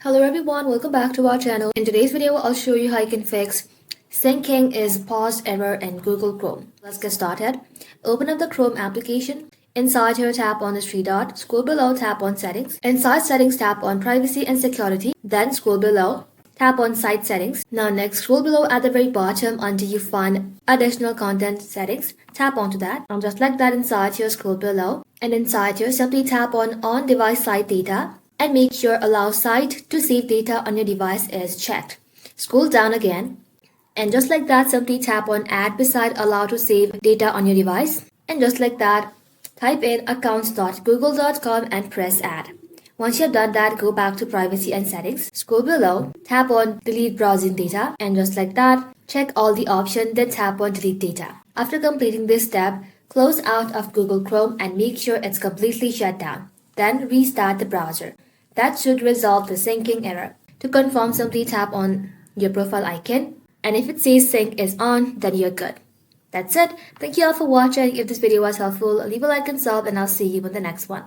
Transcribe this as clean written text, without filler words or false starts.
Hello everyone, welcome back to our channel. In today's video, I'll show you how you can fix syncing is paused error in Google Chrome. Let's get started. Open up the Chrome application. Inside here, tap on the three dot. Scroll below, tap on settings. Inside settings, tap on privacy and security. Then scroll below, tap on site settings. Now next, scroll below at the very bottom until you find additional content settings. Tap onto that. Now just like that, inside here, scroll below. And inside here, simply tap on device site data. And make sure allow site to save data on your device is checked. Scroll down again and just like that simply tap on add beside allow to save data on your device, and just like that type in accounts.google.com and press add. Once you have done that, go back to privacy and settings, scroll below, tap on delete browsing data, and just like that check all the options, then tap on delete data. After completing this step, close out of Google Chrome and make sure it's completely shut down. Then restart the browser. That should resolve the syncing error. To confirm, simply tap on your profile icon, and if it says sync is on, then you're good. That's it. Thank you all for watching. If this video was helpful, leave a like and sub, and I'll see you in the next one.